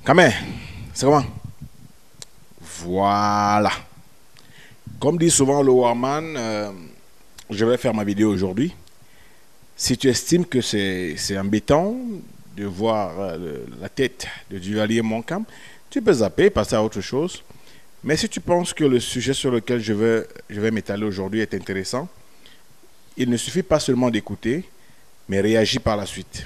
Quand même, c'est comment? Voilà. Comme dit souvent le Warman, je vais faire ma vidéo aujourd'hui. Si tu estimes que c'est embêtant de voir la tête de Duvalier Montcalm, tu peux zapper, passer à autre chose. Mais si tu penses que le sujet sur lequel je vais m'étaler aujourd'hui est intéressant, il ne suffit pas seulement d'écouter, mais réagir par la suite.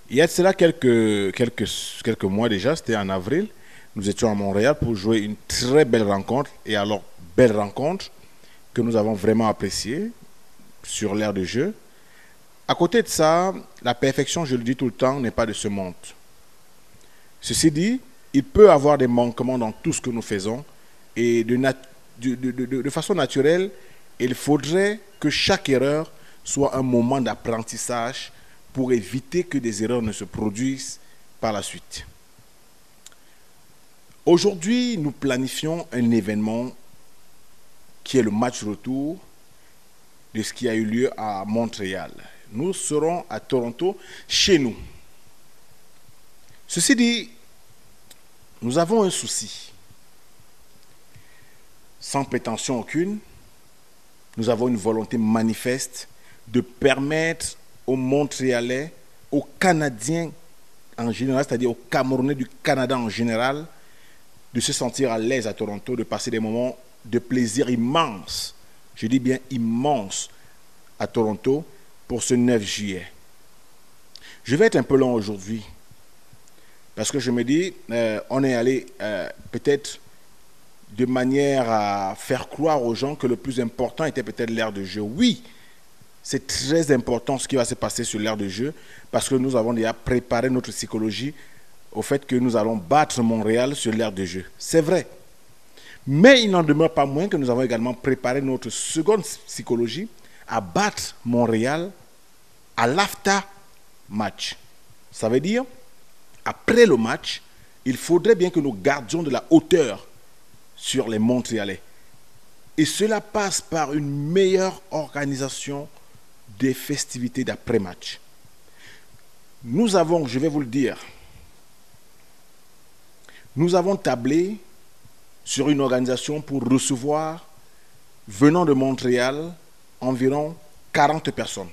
Il y a de cela quelques mois déjà, c'était en avril, nous étions à Montréal pour jouer une très belle rencontre. Et alors, belle rencontre que nous avons vraiment appréciée sur l'aire de jeu. À côté de ça, la perfection, je le dis tout le temps, n'est pas de ce monde. Ceci dit, il peut y avoir des manquements dans tout ce que nous faisons. Et de façon naturelle, il faudrait que chaque erreur soit un moment d'apprentissage pour éviter que des erreurs ne se produisent par la suite. Aujourd'hui, nous planifions un événement qui est le match retour de ce qui a eu lieu à Montréal. Nous serons à Toronto, chez nous. Ceci dit, nous avons un souci. Sans prétention aucune, nous avons une volonté manifeste de permettre aux Montréalais, aux Canadiens en général, c'est-à-dire aux Camerounais du Canada en général, de se sentir à l'aise à Toronto, de passer des moments de plaisir immenses, je dis bien immenses, à Toronto pour ce 9 juillet. Je vais être un peu long aujourd'hui, parce que je me dis, on est allé peut-être de manière à faire croire aux gens que le plus important était peut-être l'aire de jeu. Oui, c'est très important ce qui va se passer sur l'aire de jeu, parce que nous avons déjà préparé notre psychologie au fait que nous allons battre Montréal sur l'aire de jeu. C'est vrai. Mais il n'en demeure pas moins que nous avons également préparé notre seconde psychologie à battre Montréal à l'after match. Ça veut dire, après le match, il faudrait bien que nous gardions de la hauteur sur les Montréalais. Et cela passe par une meilleure organisation des festivités d'après-match. Nous avons, je vais vous le dire, nous avons tablé sur une organisation pour recevoir, venant de Montréal, environ 40 personnes.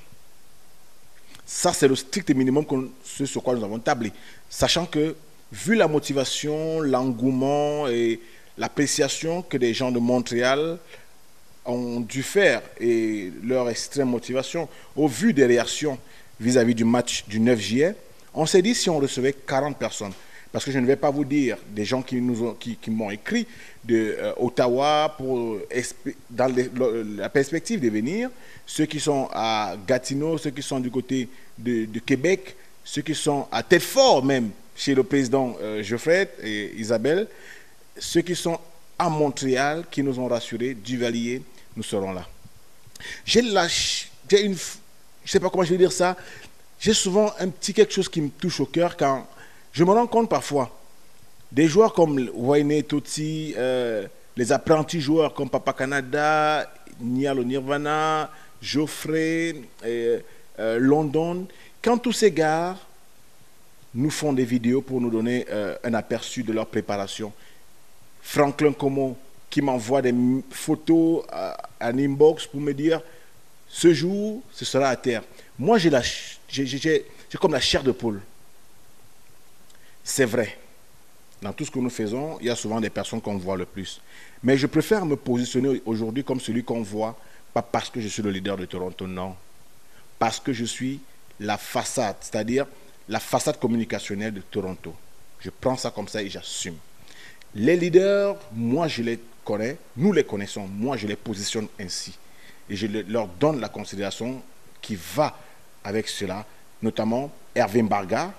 Ça, c'est le strict minimum sur quoi nous avons tablé. Sachant que, vu la motivation, l'engouement et l'appréciation que les gens de Montréal ont dû faire et leur extrême motivation, au vu des réactions vis-à-vis du match du 9 juillet, on s'est dit si on recevait 40 personnes. Parce que je ne vais pas vous dire des gens qui m'ont écrit de Ottawa dans la perspective de venir, ceux qui sont à Gatineau, ceux qui sont du côté de Québec, ceux qui sont à Tête-Fort même, chez le président Geoffrey et Isabelle, ceux qui sont à Montréal, qui nous ont rassurés, Duvalier, nous serons là. Je ne sais pas comment je vais dire ça, j'ai souvent un petit quelque chose qui me touche au cœur quand je me rends compte parfois, des joueurs comme Wayne Toti, les apprentis joueurs comme Papa Canada, Nialo Nirvana, Geoffrey, London, quand tous ces gars nous font des vidéos pour nous donner un aperçu de leur préparation. Franklin Como qui m'envoie des photos en inbox pour me dire ce jour, ce sera à terre. Moi, j'ai comme la chair de poule. C'est vrai. Dans tout ce que nous faisons, il y a souvent des personnes qu'on voit le plus. Mais je préfère me positionner aujourd'hui comme celui qu'on voit, pas parce que je suis le leader de Toronto, non. Parce que je suis la façade, c'est-à-dire la façade communicationnelle de Toronto. Je prends ça comme ça et j'assume. Les leaders, moi je les connais, nous les connaissons, moi je les positionne ainsi. Et je leur donne la considération qui va avec cela, notamment Hervé Mbarga,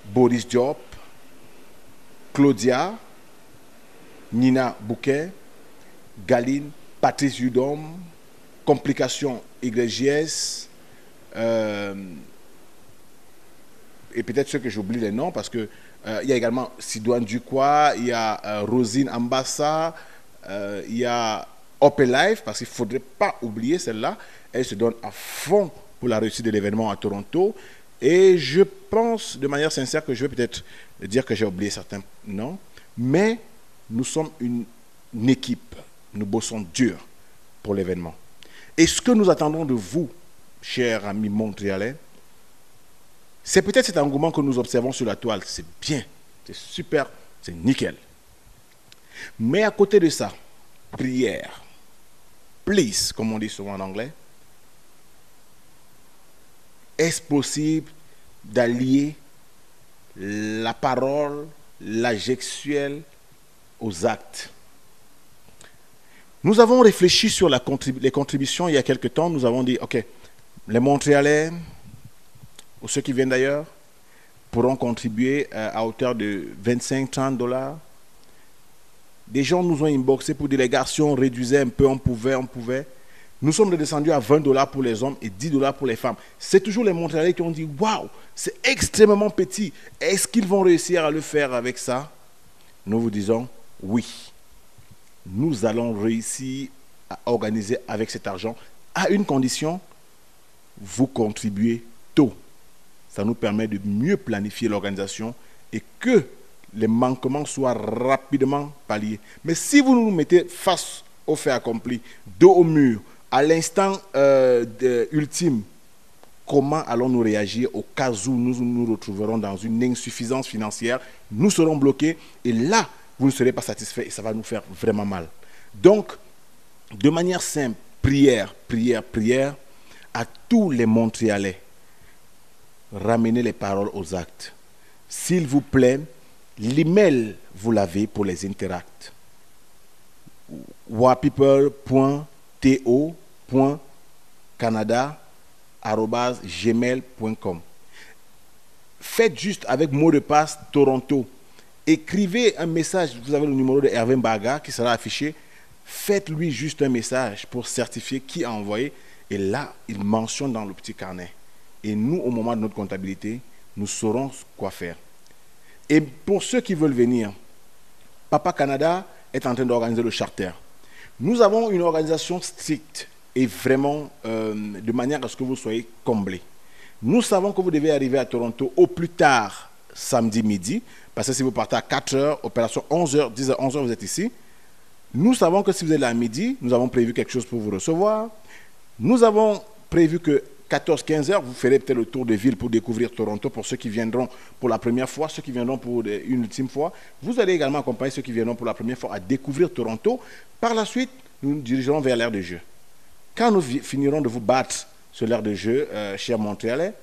Boris Diop, Claudia, Nina Bouquet, Galine, Patrice Hudom, Complications YJS, et peut-être ceux que j'oublie les noms parce que il y a également Sidoine Ducroix, il y a Rosine Ambassa, il y a Open Life, parce qu'il ne faudrait pas oublier celle-là, elle se donne à fond pour la réussite de l'événement à Toronto. Et je pense de manière sincère que je vais peut-être dire que j'ai oublié certains noms, mais nous sommes une équipe. Nous bossons dur pour l'événement. Et ce que nous attendons de vous, chers amis montréalais, c'est peut-être cet engouement que nous observons sur la toile. C'est bien, c'est super, c'est nickel. Mais à côté de ça, prière, please, comme on dit souvent en anglais, est-ce possible d'allier la parole, la gestuelle aux actes? Nous avons réfléchi sur les contributions il y a quelque temps. Nous avons dit, OK, les Montréalais, ou ceux qui viennent d'ailleurs, pourront contribuer à hauteur de 25-30 $. Des gens nous ont inboxé pour dire, les gars, si on réduisait un peu, on pouvait. Nous sommes descendus à 20 $ pour les hommes et 10 $ pour les femmes. C'est toujours les Montréalais qui ont dit, waouh, c'est extrêmement petit. Est-ce qu'ils vont réussir à le faire avec ça? Nous vous disons, oui. Nous allons réussir à organiser avec cet argent à une condition, vous contribuez tôt. Ça nous permet de mieux planifier l'organisation et que les manquements soient rapidement palliés. Mais si vous nous mettez face au fait accompli, dos au mur, à l'instant ultime, comment allons-nous réagir au cas où nous nous retrouverons dans une insuffisance financière? Nous serons bloqués et là, vous ne serez pas satisfait et ça va nous faire vraiment mal. Donc, de manière simple, prière, prière, prière, à tous les Montréalais, ramenez les paroles aux actes. S'il vous plaît, l'email, vous l'avez pour les interacts. wapeople.to.canada@gmail.com. Faites juste avec mot de passe Toronto. Écrivez un message, vous avez le numéro de Hervé Mbaga qui sera affiché. Faites-lui juste un message pour certifier qui a envoyé. Et là, il mentionne dans le petit carnet. Et nous, au moment de notre comptabilité, nous saurons quoi faire. Et pour ceux qui veulent venir, Papa Canada est en train d'organiser le charter. Nous avons une organisation stricte et vraiment de manière à ce que vous soyez comblés. Nous savons que vous devez arriver à Toronto au plus tard samedi midi, parce que si vous partez à 4 h, opération 11 h, 10 h, 11 h, vous êtes ici. Nous savons que si vous êtes là à midi, nous avons prévu quelque chose pour vous recevoir. Nous avons prévu que 14-15 h, vous ferez peut-être le tour de ville pour découvrir Toronto pour ceux qui viendront pour la première fois, ceux qui viendront pour une ultime fois. Vous allez également accompagner ceux qui viendront pour la première fois à découvrir Toronto. Par la suite, nous nous dirigerons vers l'aire de jeu. Quand nous finirons de vous battre sur l'aire de jeu, chers Montréalais,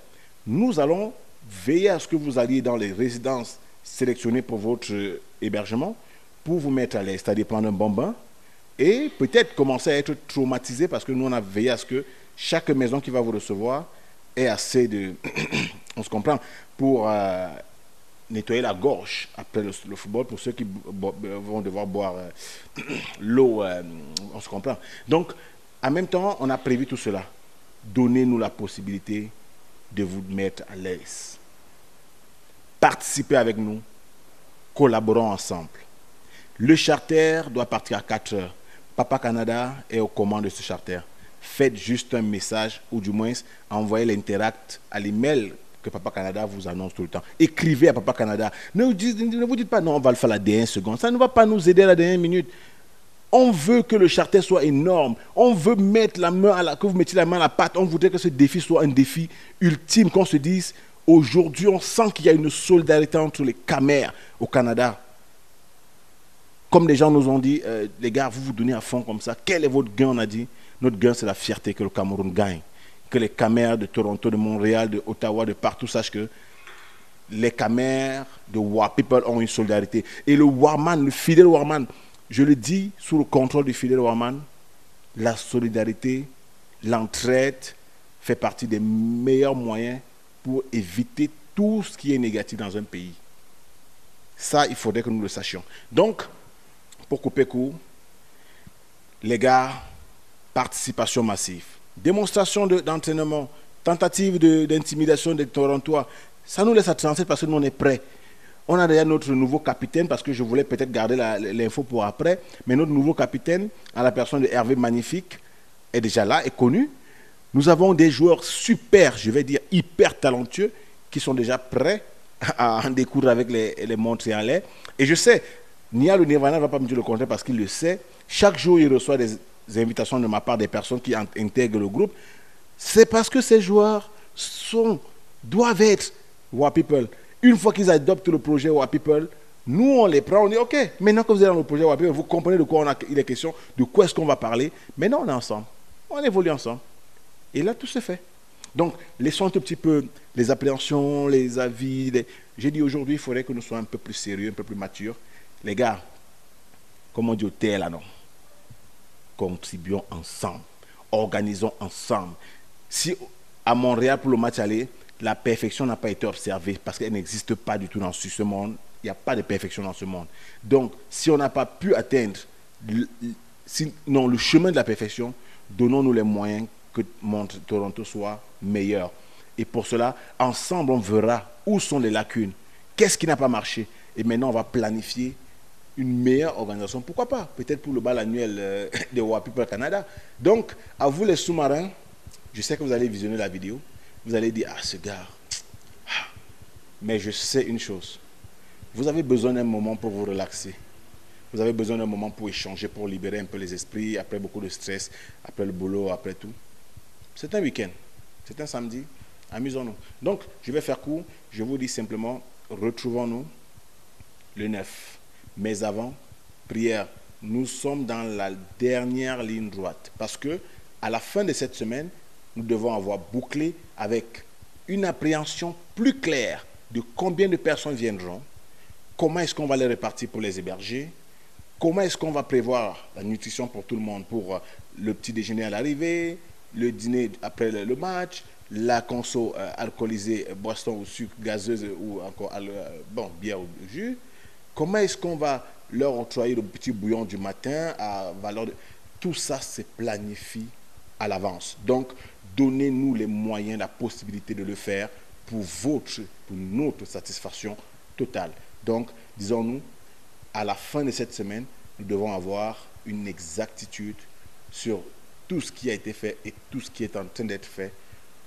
nous allons veiller à ce que vous alliez dans les résidences sélectionnées pour votre hébergement pour vous mettre à l'aise, c'est-à-dire prendre un bon bain et peut-être commencer à être traumatisé parce que nous, on a veillé à ce que chaque maison qui va vous recevoir ait assez de... on se comprend, pour nettoyer la gorge après le football, pour ceux qui vont devoir boire l'eau, on se comprend. Donc, en même temps, on a prévu tout cela. Donnez-nous la possibilité de vous mettre à l'aise. Participez avec nous, collaborons ensemble. Le charter doit partir à 4 h. Papa Canada est aux commandes de ce charter. Faites juste un message, ou du moins envoyez l'interact à l'email que Papa Canada vous annonce tout le temps. Écrivez à Papa Canada. Ne vous dites pas non, on va le faire à la dernière seconde. Ça ne va pas nous aider à la dernière minute. On veut que le charter soit énorme. On veut mettre la main que vous mettiez la main à la pâte. On voudrait que ce défi soit un défi ultime, qu'on se dise aujourd'hui, on sent qu'il y a une solidarité entre les Camers au Canada. Comme les gens nous ont dit, les gars, vous vous donnez à fond comme ça. Quel est votre gain? On a dit, notre gain, c'est la fierté que le Cameroun gagne. Que les Camers de Toronto, de Montréal, de Ottawa, de partout sachent que les Camers de Wa People ont une solidarité. Et le Warman, le fidèle Warman, je le dis sous le contrôle du fidèle Warman, la solidarité, l'entraide fait partie des meilleurs moyens pour éviter tout ce qui est négatif dans un pays. Ça, il faudrait que nous le sachions. Donc, pour couper court, les gars, participation massive, démonstration d'entraînement, tentative d'intimidation des Torontois, ça nous laisse à 37 parce que nous on est prêts. On a déjà notre nouveau capitaine, parce que je voulais peut-être garder l'info pour après, mais notre nouveau capitaine, à la personne de Hervé Magnifique, est déjà là, est connu. Nous avons des joueurs super, je vais dire hyper talentueux, qui sont déjà prêts à en découdre avec les Montréalais. Et je sais, Nia le Nirvana ne va pas me dire le contraire parce qu'il le sait. Chaque jour, il reçoit des invitations de ma part des personnes qui intègrent le groupe. C'est parce que ces joueurs doivent être Wa People. Une fois qu'ils adoptent le projet Wa People, nous, on les prend, on dit, OK, maintenant que vous êtes dans le projet Wa People, vous comprenez de quoi il est question, de quoi est-ce qu'on va parler. Maintenant, on est ensemble. On évolue ensemble. Et là, tout se fait. Donc, laissons un tout petit peu les appréhensions, les avis. J'ai dit aujourd'hui, il faudrait que nous soyons un peu plus sérieux, un peu plus matures. Les gars, comme on dit au TL, là, non. Contribuons ensemble. Organisons ensemble. Si à Montréal, pour le match aller, la perfection n'a pas été observée parce qu'elle n'existe pas du tout dans ce monde. Il n'y a pas de perfection dans ce monde. Donc, si on n'a pas pu atteindre le chemin de la perfection, donnons-nous les moyens que Toronto soit meilleur. Et pour cela, ensemble, on verra où sont les lacunes, qu'est-ce qui n'a pas marché. Et maintenant, on va planifier une meilleure organisation. Pourquoi pas? Peut-être pour le bal annuel de Wa People Canada. Donc, à vous les sous-marins, je sais que vous allez visionner la vidéo. Vous allez dire, ah, ce gars. Mais je sais une chose. Vous avez besoin d'un moment pour vous relaxer. Vous avez besoin d'un moment pour échanger, pour libérer un peu les esprits, après beaucoup de stress, après le boulot, après tout. C'est un week-end. C'est un samedi. Amusons-nous. Donc, je vais faire court. Je vous dis simplement, retrouvons-nous le 9. Mais avant, prière. Nous sommes dans la dernière ligne droite. Parce que, à la fin de cette semaine, nous devons avoir bouclé avec une appréhension plus claire de combien de personnes viendront, comment est-ce qu'on va les répartir pour les héberger, comment est-ce qu'on va prévoir la nutrition pour tout le monde, pour le petit déjeuner à l'arrivée, le dîner après le match, la conso alcoolisée, boisson ou sucre gazeuse ou encore bière ou jus. Comment est-ce qu'on va leur octroyer le petit bouillon du matin à valeur de... Tout ça se planifie à l'avance. Donc, donnez-nous les moyens, la possibilité de le faire pour notre satisfaction totale. Donc, disons-nous, à la fin de cette semaine, nous devons avoir une exactitude sur tout ce qui a été fait et tout ce qui est en train d'être fait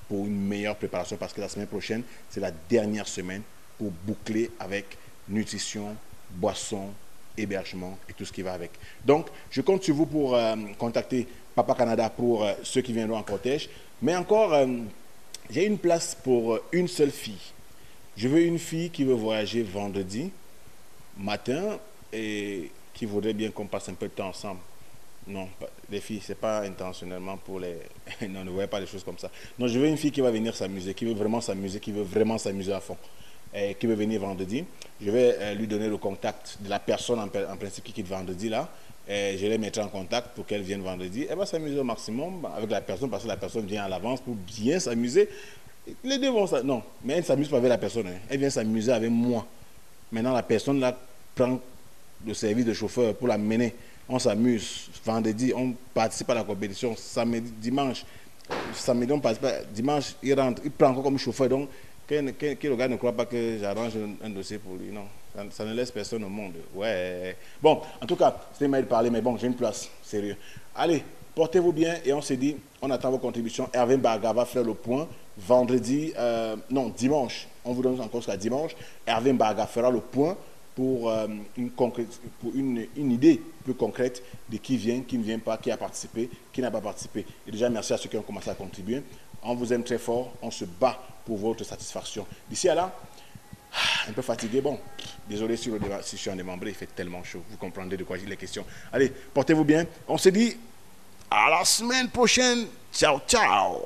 pour une meilleure préparation parce que la semaine prochaine, c'est la dernière semaine pour boucler avec nutrition, boisson, hébergement et tout ce qui va avec. Donc, je compte sur vous pour contacter Papa Canada pour ceux qui viendront en cortège. Mais encore, j'ai une place pour une seule fille. Je veux une fille qui veut voyager vendredi matin et qui voudrait bien qu'on passe un peu de temps ensemble. Non, les filles, ce n'est pas intentionnellement pour les... non, ne voyez pas des choses comme ça. Non, je veux une fille qui va venir s'amuser, qui veut vraiment s'amuser à fond. Et qui veut venir vendredi. Je vais lui donner le contact de la personne en principe qui quitte vendredi là. Et je les mettrai en contact pour qu'elle vienne vendredi. Elle va s'amuser au maximum avec la personne parce que la personne vient à l'avance pour bien s'amuser. Les deux vont s'amuser. Non, mais elle ne s'amuse pas avec la personne. Hein. Elle vient s'amuser avec moi. Maintenant, la personne là prend le service de chauffeur pour la mener. On s'amuse. Vendredi, on participe à la compétition. Samedi, dimanche, on participe. Dimanche, il rentre. Il prend encore comme chauffeur. Donc, que le gars ne croit pas que j'arrange un dossier pour lui. Non, ça ne laisse personne au monde. Ouais. Bon, en tout cas, c'était mal de parler, mais bon, j'ai une place. Sérieux. Allez, portez-vous bien et on s'est dit, on attend vos contributions. Hervé Mbarga va faire le point. Dimanche. On vous donne encore jusqu'à dimanche. Hervé Mbarga fera le point pour une idée plus concrète de qui vient, qui ne vient pas, qui a participé, qui n'a pas participé. Et déjà, merci à ceux qui ont commencé à contribuer. On vous aime très fort, on se bat pour votre satisfaction. D'ici à là, un peu fatigué, bon, désolé si je suis en démembré, il fait tellement chaud, vous comprendrez de quoi il est question. Allez, portez-vous bien, on se dit à la semaine prochaine, ciao, ciao.